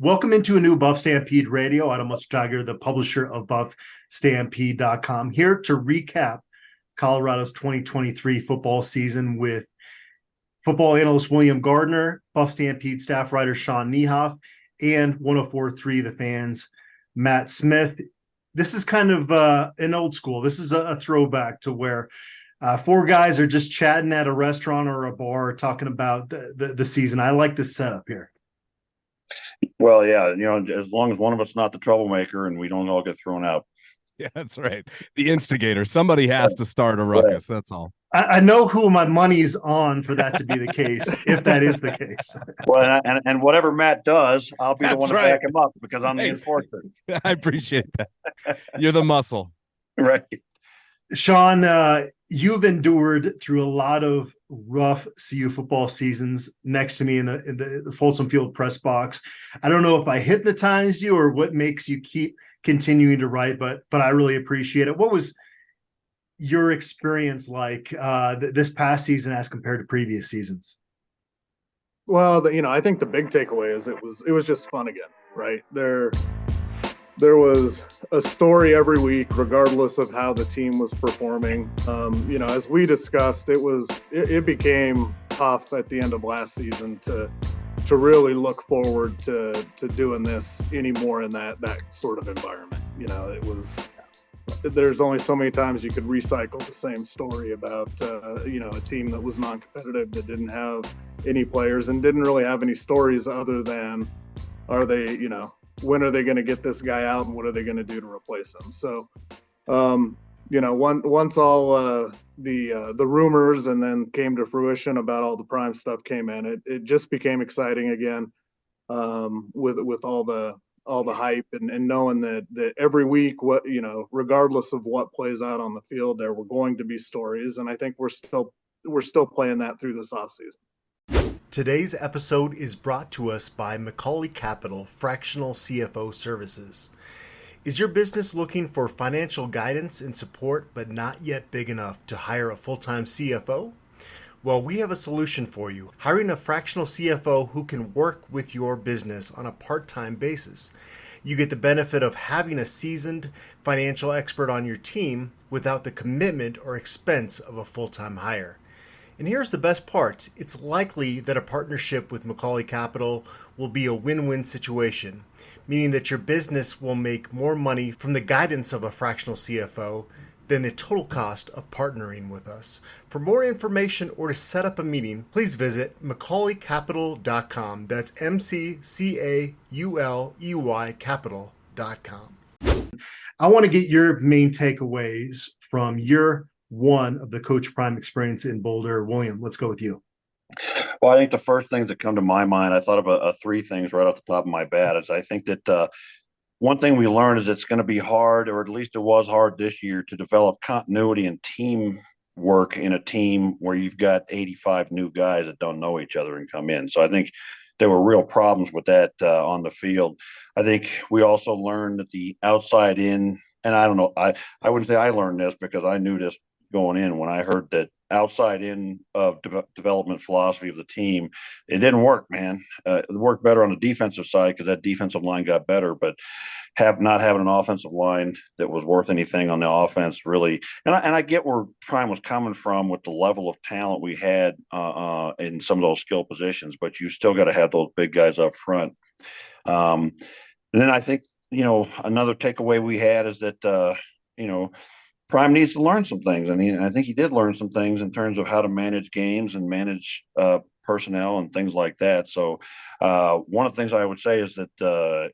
Welcome into a new Buff Stampede Radio. Adam Munsterteiger, the publisher of BuffStampede.com, here to recap Colorado's 2023 football season with football analyst William Gardner, Buff Stampede staff writer Sean Niehoff, and 104.3 The Fans, Matt Smith. This is kind of an old school. This is a throwback to where four guys are just chatting at a restaurant or a bar talking about the season. I like this setup here. Well, yeah, as long as one of us is not the troublemaker and we don't all get thrown out. Yeah, that's right. The instigator. Somebody has to start a ruckus. That's all. I know who my money's on for that to be the case, if that is the case. Well, and whatever Matt does, I'll be the one to back him up because I'm the enforcer. I appreciate that. You're the muscle. Right. Sean, you've endured through a lot of rough CU football seasons next to me in the Folsom Field press box. I don't know if I hypnotized you or what makes you keep continuing to write, but I really appreciate it. What was your experience like this past season as compared to previous seasons? Well, I think the big takeaway is it was just fun again, right? There was a story every week, regardless of how the team was performing. As we discussed, it became tough at the end of last season to really look forward to doing this anymore in that sort of environment. There's only so many times you could recycle the same story about a team that was non-competitive, that didn't have any players and didn't really have any stories other than when are they going to get this guy out and what are they going to do to replace him? So, once all the rumors and then came to fruition about all the Prime stuff came in, it just became exciting again with all the hype and knowing that every week, regardless of what plays out on the field, there were going to be stories. And I think we're still playing that through this offseason. Today's episode is brought to us by Macaulay Capital Fractional CFO Services. Is your business looking for financial guidance and support, but not yet big enough to hire a full-time CFO? Well, we have a solution for you. Hiring a fractional CFO who can work with your business on a part-time basis. You get the benefit of having a seasoned financial expert on your team without the commitment or expense of a full-time hire. And here's the best part. It's likely that a partnership with Macaulay Capital will be a win-win situation, meaning that your business will make more money from the guidance of a fractional CFO than the total cost of partnering with us. For more information or to set up a meeting, please visit MacaulayCapital.com. That's MCCAULEY Capital.com. I want to get your main takeaways from your one of the Coach Prime experience in Boulder. William, let's go with you. Well, I think the first things that come to my mind, I thought of three things right off the top of my bat. Is I think that one thing we learned is it's going to be hard, or at least it was hard this year, to develop continuity and teamwork in a team where you've got 85 new guys that don't know each other and come in. So I think there were real problems with that on the field. I think we also learned that the outside in, and I don't know, I wouldn't say I learned this because I knew this going in when I heard that outside in of development philosophy of the team, it didn't work, man. It worked better on the defensive side because that defensive line got better, but not having an offensive line that was worth anything on the offense really. And I get where Prime was coming from with the level of talent we had in some of those skill positions, but you still got to have those big guys up front. And then I think, another takeaway we had is that, Prime needs to learn some things. I mean, I think he did learn some things in terms of how to manage games and manage personnel and things like that. So one of the things I would say is that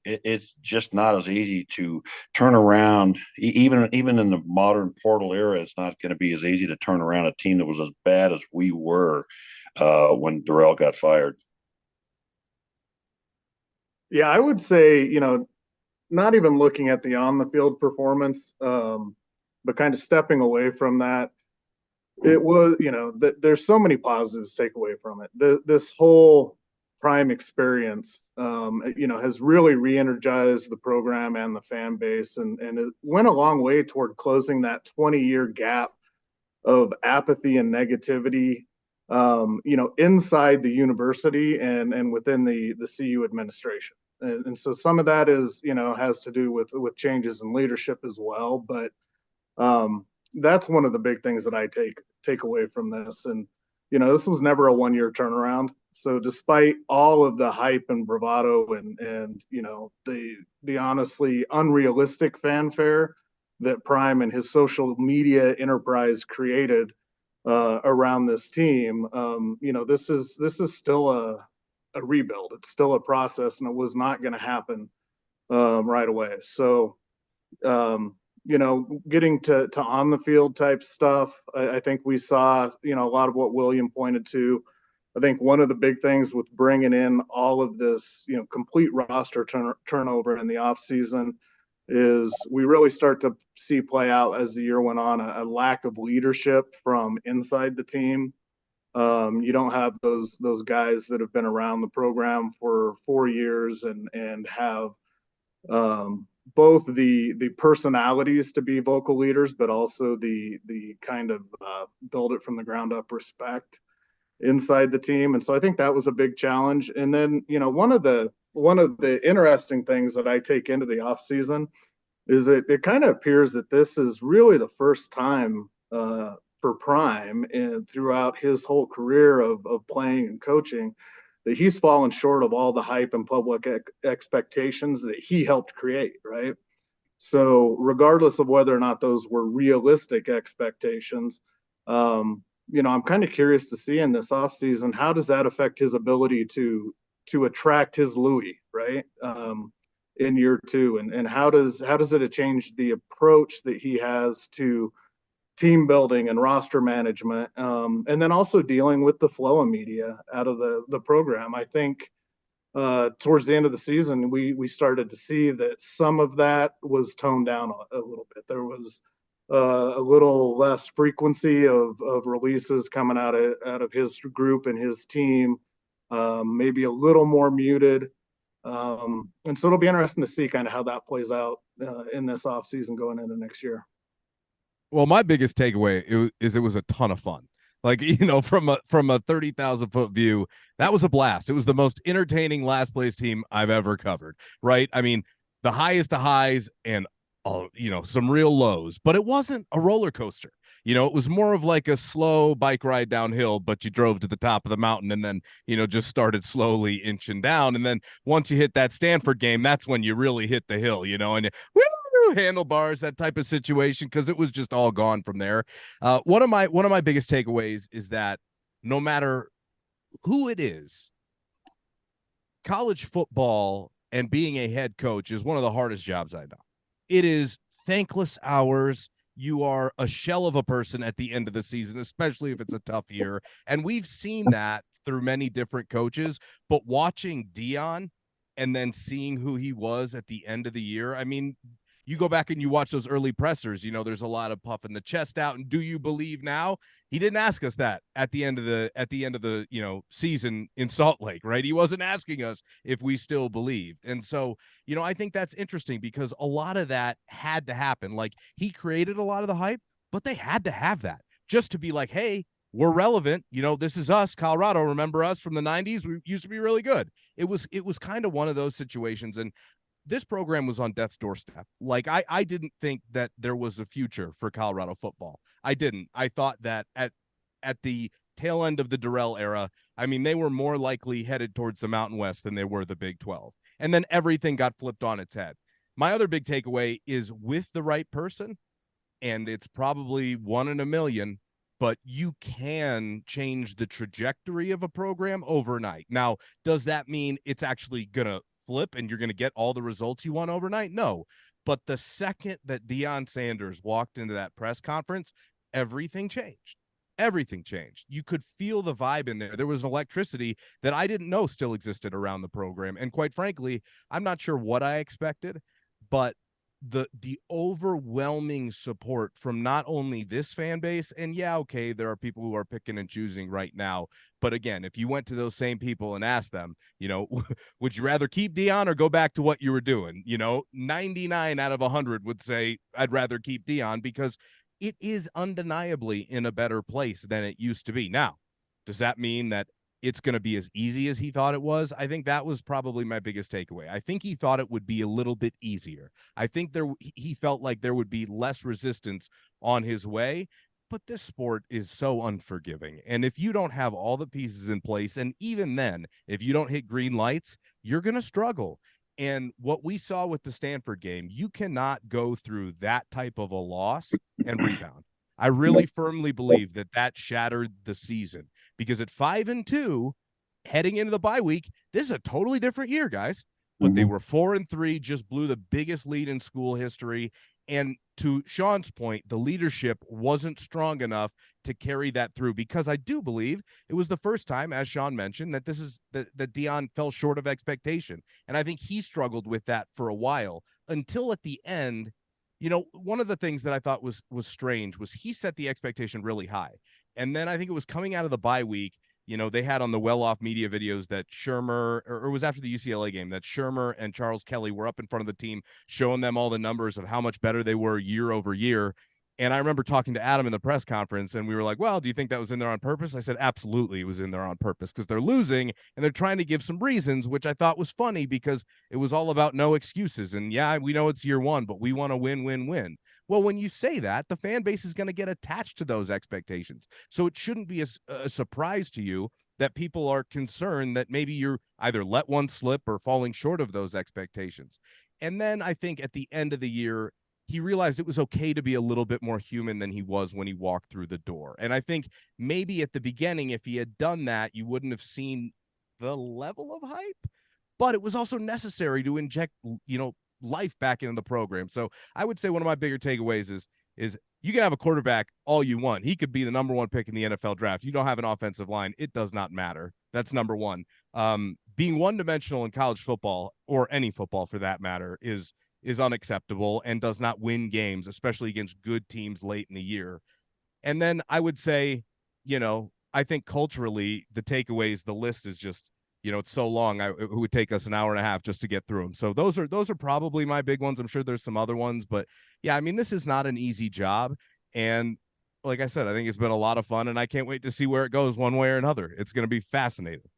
it's just not as easy to turn around. Even in the modern portal era, it's not going to be as easy to turn around a team that was as bad as we were when Darrell got fired. Yeah, I would say, not even looking at the on-the-field performance, but kind of stepping away from that, it was, there's so many positives to take away from it. This whole Prime experience, has really re-energized the program and the fan base, and it went a long way toward closing that 20-year gap of apathy and negativity, inside the university and within the CU administration. And so some of that is, has to do with changes in leadership as well. But that's one of the big things that I take away from this. And, this was never a 1-year turnaround. So despite all of the hype and bravado and the honestly unrealistic fanfare that Prime and his social media enterprise created around this team, this is still a rebuild. It's still a process, and it was not going to happen right away. So, getting to on the field type stuff, I think we saw, a lot of what William pointed to. I think one of the big things with bringing in all of this, complete roster turnover in the offseason is we really start to see play out as the year went on a lack of leadership from inside the team. You don't have those guys that have been around the program for 4 years and have both the personalities to be vocal leaders, but also the kind of build it from the ground up respect inside the team. And so I think that was a big challenge. And then, one of the interesting things that I take into the off season is it kind of appears that this is really the first time for Prime and throughout his whole career of playing and coaching that he's fallen short of all the hype and public expectations that he helped create, right? So regardless of whether or not those were realistic expectations, I'm kind of curious to see in this offseason, how does that affect his ability to attract his Louis, right? In year 2, and how does it change the approach that he has to team building and roster management, and then also dealing with the flow of media out of the program. I think towards the end of the season, we started to see that some of that was toned down a little bit. There was a little less frequency of releases coming out of his group and his team, maybe a little more muted. And so it'll be interesting to see kind of how that plays out in this offseason going into next year. Well, my biggest takeaway is it was a ton of fun. Like, from a 30,000 foot view, that was a blast. It was the most entertaining last place team I've ever covered. Right? I mean, the highest of highs and some real lows, but it wasn't a roller coaster. It was more of like a slow bike ride downhill, but you drove to the top of the mountain and then, just started slowly inching down. And then once you hit that Stanford game, that's when you really hit the hill, and handlebars, that type of situation, because it was just all gone from there. One of my biggest takeaways is that no matter who it is, college football and being a head coach is one of the hardest jobs I know. It is thankless hours. You are a shell of a person at the end of the season, especially if it's a tough year. And we've seen that through many different coaches, but watching Deion and then seeing who he was at the end of the year, I mean, you go back and you watch those early pressers, there's a lot of puffing the chest out. And do you believe now? He didn't ask us that at the end of the season in Salt Lake, right? He wasn't asking us if we still believed. And so, I think that's interesting because a lot of that had to happen. Like, he created a lot of the hype, but they had to have that just to be like, hey, we're relevant. This is us, Colorado. Remember us from the 90s? We used to be really good. It was kind of one of those situations. And this program was on death's doorstep. Like, I didn't think that there was a future for Colorado football. I didn't. I thought that at the tail end of the Durrell era, I mean, they were more likely headed towards the Mountain West than they were the Big 12. And then everything got flipped on its head. My other big takeaway is with the right person, and it's probably 1 in a million, but you can change the trajectory of a program overnight. Now, does that mean it's actually going to flip and you're going to get all the results you want overnight? No. But the second that Deion Sanders walked into that press conference, everything changed. Everything changed. You could feel the vibe in there. There was an electricity that I didn't know still existed around the program. And quite frankly, I'm not sure what I expected, but the overwhelming support from not only this fan base, and yeah, okay, there are people who are picking and choosing right now. But again, if you went to those same people and asked them, would you rather keep Deion or go back to what you were doing? 99 out of 100 would say, I'd rather keep Deion because it is undeniably in a better place than it used to be. Now, does that mean that it's going to be as easy as he thought it was. I think that was probably my biggest takeaway. I think he thought it would be a little bit easier. I think he felt like there would be less resistance on his way, but this sport is so unforgiving. And if you don't have all the pieces in place, and even then, if you don't hit green lights, you're going to struggle. And what we saw with the Stanford game, you cannot go through that type of a loss and rebound. I really firmly believe that shattered the season, because at 5-2 heading into the bye week, this is a totally different year, guys. But they were 4-3, just blew the biggest lead in school history. And to Sean's point, the leadership wasn't strong enough to carry that through, because I do believe it was the first time, as Sean mentioned, that that Deion fell short of expectation. And I think he struggled with that for a while until at the end. You know, one of the things that I thought was strange was he set the expectation really high. And then I think it was coming out of the bye week, you know, they had on the well-off media videos that Shermer, or it was after the UCLA game, that Shermer and Charles Kelly were up in front of the team, showing them all the numbers of how much better they were year over year. And I remember talking to Adam in the press conference, and we were like, well, do you think that was in there on purpose? I said, absolutely, it was in there on purpose, because they're losing, and they're trying to give some reasons, which I thought was funny, because it was all about no excuses. And yeah, we know it's year one, but we want to win, win, win. Well, when you say that, the fan base is going to get attached to those expectations. So it shouldn't be a surprise to you that people are concerned that maybe you're either let one slip or falling short of those expectations. And then I think at the end of the year, he realized it was okay to be a little bit more human than he was when he walked through the door. And I think maybe at the beginning, if he had done that, you wouldn't have seen the level of hype, but it was also necessary to inject, you know, life back into the program. So I would say one of my bigger takeaways is you can have a quarterback all you want. He could be the number one pick in the NFL draft. You don't have an offensive line, it does not matter. That's number one. Being one-dimensional in college football, or any football for that matter, is unacceptable and does not win games, especially against good teams late in the year. And then I would say, you know, I think culturally the takeaways, the list is just, you know, it's so long. It would take us an hour and a half just to get through them. So those are probably my big ones. I'm sure there's some other ones, but yeah, I mean, this is not an easy job. And like I said, I think it's been a lot of fun, and I can't wait to see where it goes one way or another. It's going to be fascinating.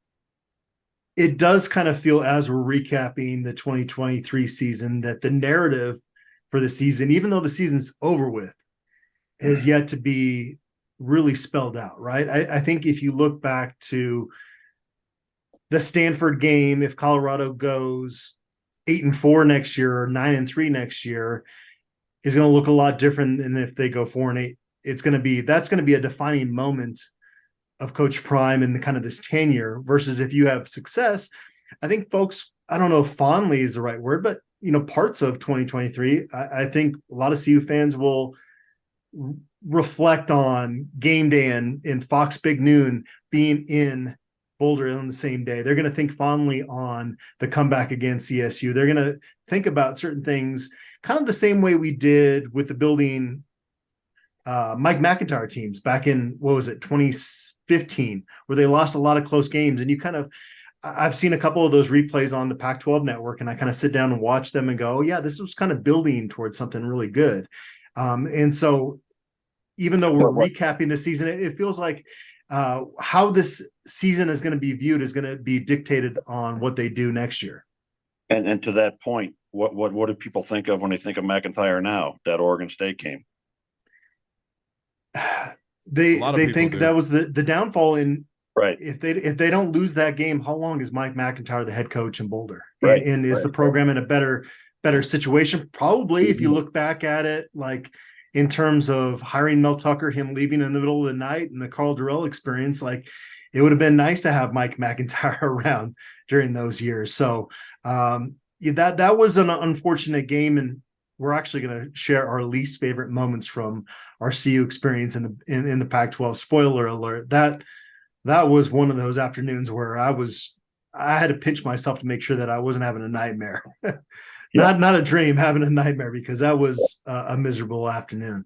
It does kind of feel, as we're recapping the 2023 season, that the narrative for the season, even though the season's over with, has yet to be really spelled out, right? I think if you look back to the Stanford game, if Colorado goes 8-4 next year or 9-3 next year, is going to look a lot different than if they go 4-8. That's going to be a defining moment of Coach Prime and the kind of this tenure, versus if you have success. I think folks, I don't know if fondly is the right word, but you know, parts of 2023, I think a lot of CU fans will reflect on game day in Fox Big Noon being in Boulder on the same day. They're going to think fondly on the comeback against CSU. They're going to think about certain things kind of the same way we did with the building Mike McIntyre teams back in, 2015, where they lost a lot of close games. And I've seen a couple of those replays on the Pac-12 network, and I kind of sit down and watch them and go, oh yeah, this was kind of building towards something really good. And so even though we're recapping the season, it feels like how this season is going to be viewed is going to be dictated on what they do next year. And to that point, what do people think of when they think of McIntyre now, that Oregon State game? They think do. that was the downfall in right. If they don't lose that game, how long is Mike McIntyre the head coach in Boulder? Right. And is the program in a better situation? Probably, if you look back at it, like in terms of hiring Mel Tucker, him leaving in the middle of the night, and the Carl Durrell experience, like it would have been nice to have Mike McIntyre around during those years. So that was an unfortunate game, and we're actually going to share our least favorite moments from our CU experience in the Pac-12. Spoiler alert, that was one of those afternoons where I had to pinch myself to make sure that I wasn't having a nightmare. Not a dream, having a nightmare, because that was a miserable afternoon.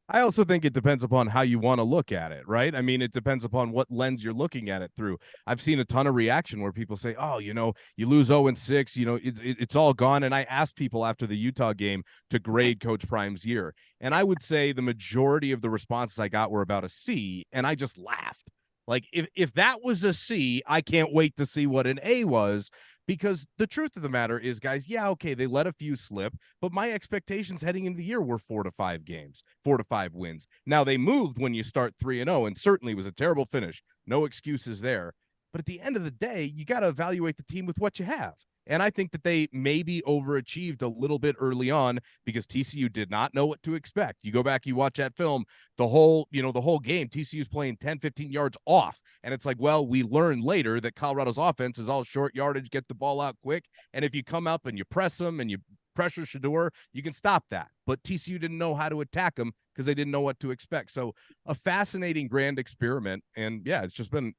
I also think it depends upon how you want to look at it, right? I mean, it depends upon what lens you're looking at it through. I've seen a ton of reaction where people say, oh, you know, you lose 0-6, you know, it's all gone. And I asked people after the Utah game to grade Coach Prime's year. And I would say the majority of the responses I got were about a C, and I just laughed. Like if that was a C, I can't wait to see what an A was, because the truth of the matter is, guys, yeah, okay, they let a few slip, but my expectations heading into the year were 4 to 5 games, 4 to 5 wins. Now they moved when you start 3-0, and certainly was a terrible finish. No excuses there. But at the end of the day, you got to evaluate the team with what you have. And I think that they maybe overachieved a little bit early on because TCU did not know what to expect. You go back, you watch that film, the whole game, TCU's playing 10, 15 yards off. And it's like, well, we learned later that Colorado's offense is all short yardage, get the ball out quick. And if you come up and you press them and you pressure Shador, you can stop that. But TCU didn't know how to attack them because they didn't know what to expect. So a fascinating grand experiment. And yeah, it's just been,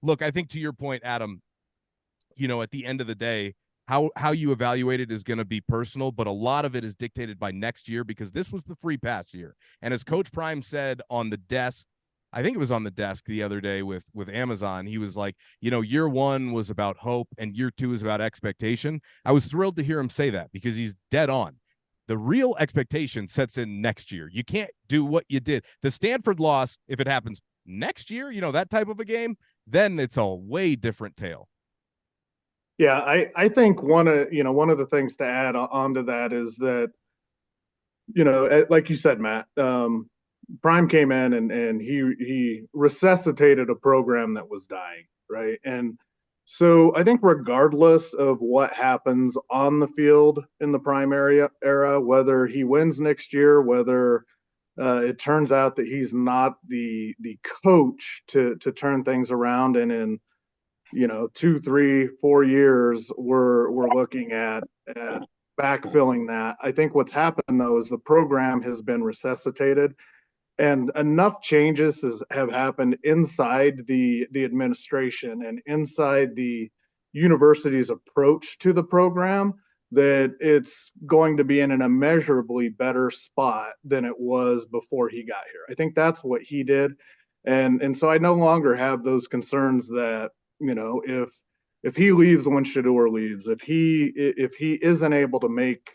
look, I think to your point, Adam, at the end of the day, how you evaluate it is going to be personal, but a lot of it is dictated by next year because this was the free pass year. And as Coach Prime said on the desk, I think it was on the desk the other day with Amazon, he was like, year one was about hope and year two is about expectation. I was thrilled to hear him say that because he's dead on. The real expectation sets in next year. You can't do what you did. The Stanford loss, if it happens next year, that type of a game, then it's a way different tale. Yeah, I think one of the things to add on to that is that, like you said, Matt, Prime came in and he resuscitated a program that was dying, right? And so I think regardless of what happens on the field in the Prime era, whether he wins next year, whether it turns out that he's not the coach to turn things around, and in 2, 3, 4 years, we're looking at backfilling that. I think what's happened though is the program has been resuscitated, and enough changes have happened inside the administration and inside the university's approach to the program that it's going to be in an immeasurably better spot than it was before he got here. I think that's what he did, and so I no longer have those concerns that if he leaves when Shador leaves, if he isn't able to make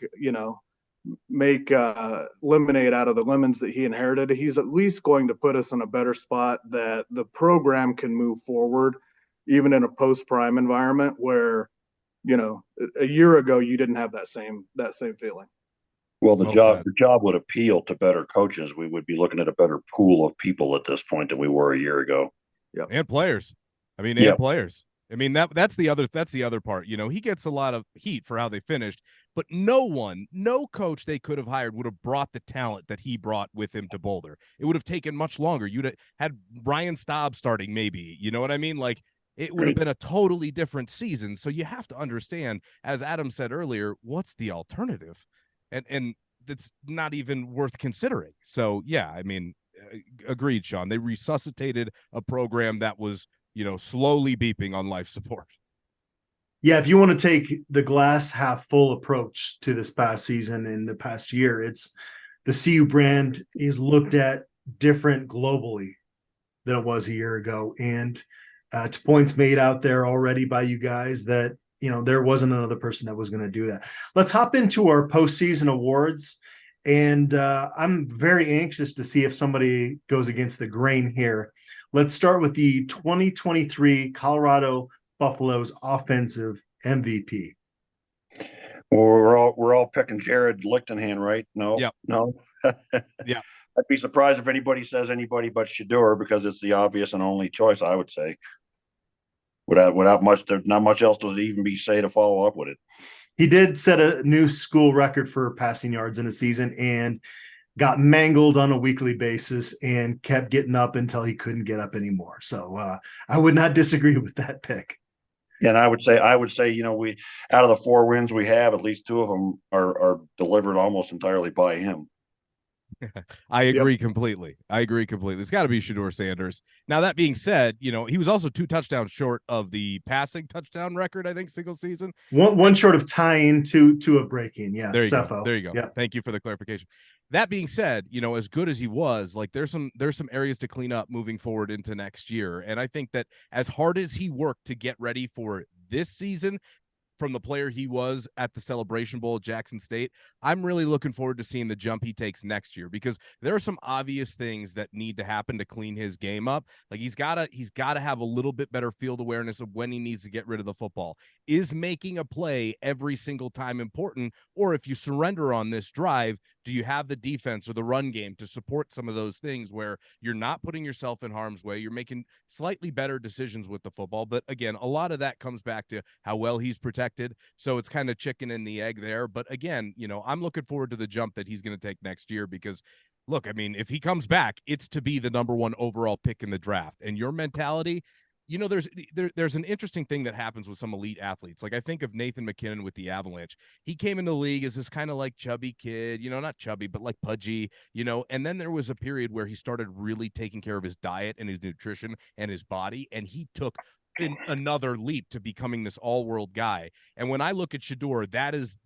lemonade out of the lemons that he inherited, he's at least going to put us in a better spot that the program can move forward, even in a post-Prime environment where a year ago you didn't have that same feeling. Well, the job would appeal to better coaches. We would be looking at a better pool of people at this point than we were a year ago. Yep. And players. And players. That's the other part. He gets a lot of heat for how they finished, but no coach they could have hired would have brought the talent that he brought with him to Boulder. It would have taken much longer. You'd have had Brian Staub starting, maybe. You know what I mean? Like, it would have been a totally different season. So you have to understand, as Adam said earlier, what's the alternative? And that's not even worth considering. So, yeah, agreed, Sean. They resuscitated a program that was slowly beeping on life support. Yeah, if you want to take the glass half full approach to this past season and the past year, it's the CU brand is looked at different globally than it was a year ago. And to points made out there already by you guys that, there wasn't another person that was going to do that. Let's hop into our postseason awards. And I'm very anxious to see if somebody goes against the grain here. Let's start with the 2023 Colorado Buffaloes offensive MVP. Well, we're all picking Jared Lichtenhand, right? No, yep. No. Yeah, I'd be surprised if anybody says anybody but Shador because it's the obvious and only choice. I would say, without much, there's not much else to even be say to follow up with it. He did set a new school record for passing yards in a season and got mangled on a weekly basis and kept getting up until he couldn't get up anymore. So I would not disagree with that pick. Yeah, and I would say, we out of the 4 wins we have, at least 2 of them are delivered almost entirely by him. I agree completely. It's got to be Shador Sanders. Now, that being said, he was also 2 touchdowns short of the passing touchdown record, I think, single season. One short of tying to a break-in. Yeah, there you go. Yeah. Thank you for the clarification. That being said, as good as he was, like there's some areas to clean up moving forward into next year. And I think that as hard as he worked to get ready for this season, from the player he was at the Celebration Bowl at Jackson State, I'm really looking forward to seeing the jump he takes next year, because there are some obvious things that need to happen to clean his game up. Like he's gotta have a little bit better field awareness of when he needs to get rid of the football. Is making a play every single time important? Or if you surrender on this drive, do you have the defense or the run game to support some of those things where you're not putting yourself in harm's way? You're making slightly better decisions with the football. But again, a lot of that comes back to how well he's protected. So it's kind of chicken and the egg there. But again, I'm looking forward to the jump that he's going to take next year, because look, I mean, if he comes back, it's to be the number 1 overall pick in the draft. And your mentality, there's an interesting thing that happens with some elite athletes. Like I think of Nathan McKinnon with the Avalanche. He came into the league as this kind of like chubby kid, not chubby, but like pudgy, and then there was a period where he started really taking care of his diet and his nutrition and his body. And he took in another leap to becoming this all-world guy. And when I look at Shedeur, that is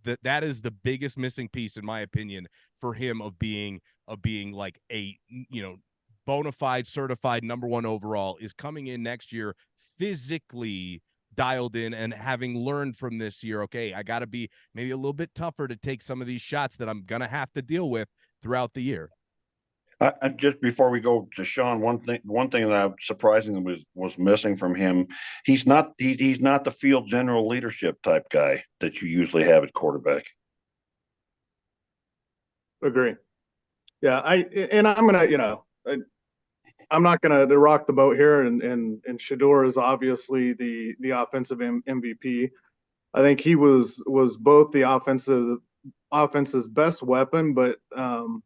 the biggest missing piece, in my opinion, for him of being like a, bona fide certified number 1 overall, is coming in next year physically dialed in and having learned from this year, okay, I got to be maybe a little bit tougher to take some of these shots that I'm going to have to deal with throughout the year. Just before we go to Sean, one thing that I surprisingly was missing from him, he's not the field general leadership type guy that you usually have at quarterback. Agree. Yeah, I'm not going to rock the boat here, and Shedeur is obviously the offensive MVP. I think he was both the offense's best weapon, but on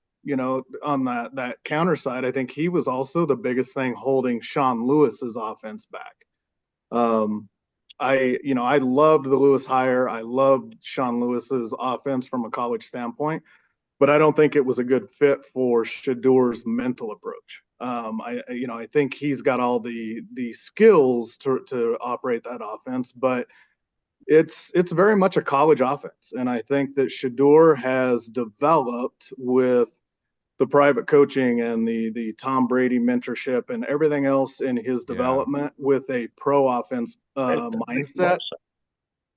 that counter side, I think he was also the biggest thing holding Sean Lewis's offense back. I loved the Lewis hire. I loved Sean Lewis's offense from a college standpoint, but I don't think it was a good fit for Shedeur's mental approach. I think he's got all the skills to operate that offense, but it's very much a college offense. And I think that Shedeur has developed with the private coaching and the Tom Brady mentorship and everything else in his development with a pro offense mindset.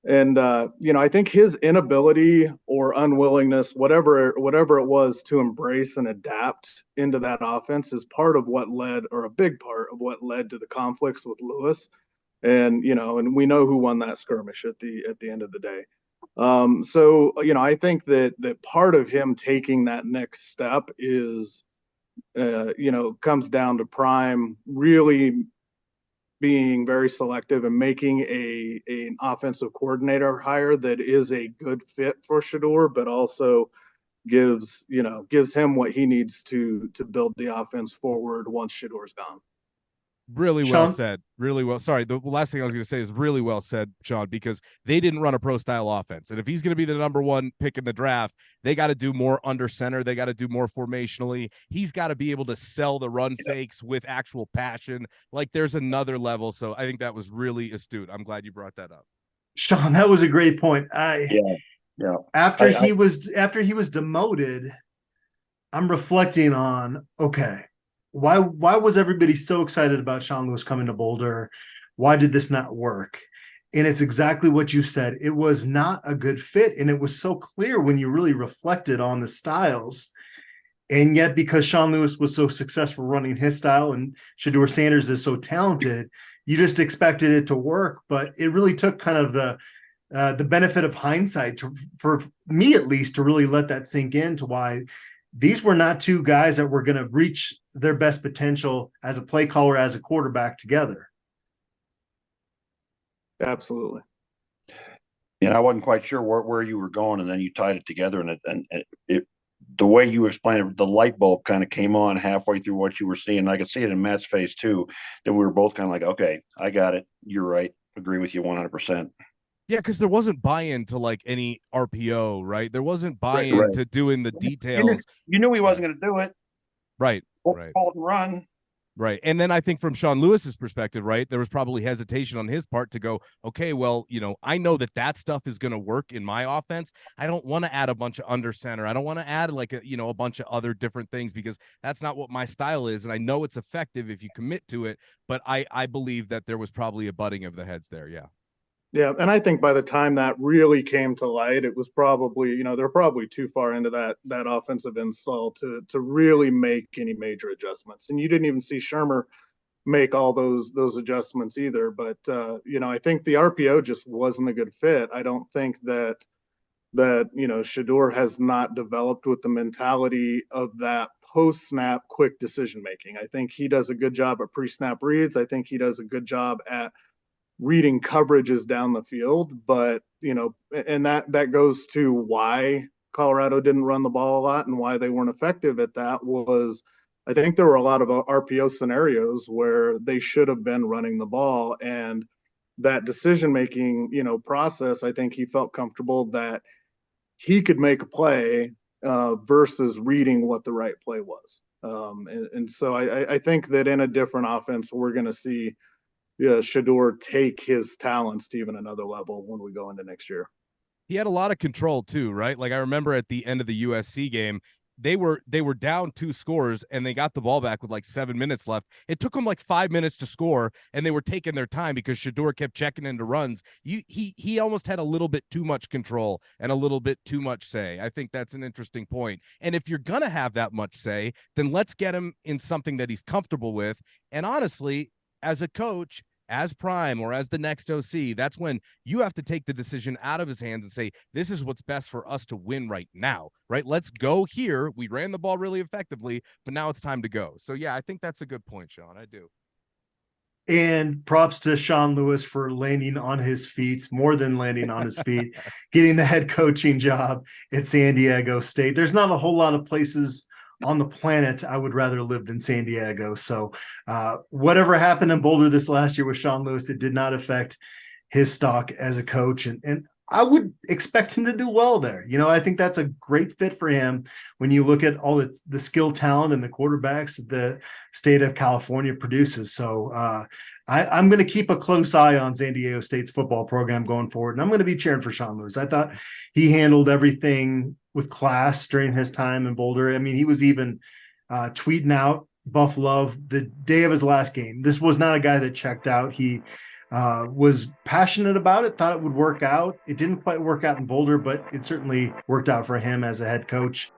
And, I think his inability or unwillingness, whatever it was, to embrace and adapt into that offense is part of what led, or a big part of what led, to the conflicts with Lewis. And, and we know who won that skirmish at the end of the day. I think that part of him taking that next step is, comes down to Prime really being very selective and making an offensive coordinator hire that is a good fit for Shedeur, but also gives him what he needs to build the offense forward once Shedeur's gone. Really well said. Really well. Sorry, the last thing I was going to say is really well said, Sean, because they didn't run a pro style offense. And if he's going to be the number 1 pick in the draft, they got to do more under center. They got to do more formationally. He's got to be able to sell the run fakes with actual passion. Like there's another level. So I think that was really astute. I'm glad you brought that up. Sean, that was a great point. After he was demoted, I'm reflecting on, okay, why was everybody so excited about Sean Lewis coming to Boulder? Why did this not work? And it's exactly what you said. It was not a good fit. And it was so clear when you really reflected on the styles. And yet, because Sean Lewis was so successful running his style and Shedeur Sanders is so talented, you just expected it to work. But it really took kind of the benefit of hindsight for me, at least, to really let that sink in, to why these were not 2 guys that were going to reach their best potential as a play caller, as a quarterback together. Absolutely. I wasn't quite sure where you were going, and then you tied it together, and it the way you explained it, the light bulb kind of came on halfway through what you were seeing. And I could see it in Matt's face too, that we were both kind of like, okay, I got it. You're right. Agree with you 100%. Yeah, because there wasn't buy-in to like any RPO, right? There wasn't buy-in to doing the details. You knew he wasn't going to do it. Right. Hold and run. Right. And then I think from Sean Lewis's perspective, right, there was probably hesitation on his part to go, okay, well, I know that stuff is going to work in my offense. I don't want to add a bunch of under center. I don't want to add like a bunch of other different things, because that's not what my style is. And I know it's effective if you commit to it. But I believe that there was probably a butting of the heads there. Yeah. Yeah, and I think by the time that really came to light, it was probably, they're probably too far into that offensive install to really make any major adjustments. And you didn't even see Shermer make all those adjustments either. But I think the RPO just wasn't a good fit. I don't think that Shador has not developed with the mentality of that post snap quick decision making. I think he does a good job at pre snap reads. I think he does a good job at reading coverages down the field. But and that goes to why Colorado didn't run the ball a lot and why they weren't effective at that was I think there were a lot of RPO scenarios where they should have been running the ball, and that decision making process, I think he felt comfortable that he could make a play versus reading what the right play was. And so I think that in a different offense, we're going to see Shador take his talents to even another level when we go into next year. He had a lot of control too, right? Like I remember at the end of the USC game, they were down 2 scores and they got the ball back with like 7 minutes left. It took them like 5 minutes to score, and they were taking their time because Shador kept checking into runs. He almost had a little bit too much control and a little bit too much say. I think that's an interesting point. And if you're gonna have that much say, then let's get him in something that he's comfortable with. And honestly, as a coach, as prime or as the next OC, that's when you have to take the decision out of his hands and say, this is what's best for us to win right now, right? Let's go here. We ran the ball really effectively, but now it's time to go. So yeah, I think that's a good point, Sean. I do. And props to Sean Lewis for landing on his feet, more than landing on his feet, getting the head coaching job at San Diego State. There's not a whole lot of places on the planet I would rather live than San Diego. So whatever happened in Boulder this last year with Sean Lewis, it did not affect his stock as a coach. And I would expect him to do well there. I think that's a great fit for him when you look at all the skill, talent, and the quarterbacks the state of California produces. So I'm going to keep a close eye on San Diego State's football program going forward. And I'm going to be cheering for Sean Lewis. I thought he handled everything with class during his time in Boulder. I mean, he was even tweeting out Buff Love the day of his last game. This was not a guy that checked out. He was passionate about it, thought it would work out. It didn't quite work out in Boulder, but it certainly worked out for him as a head coach.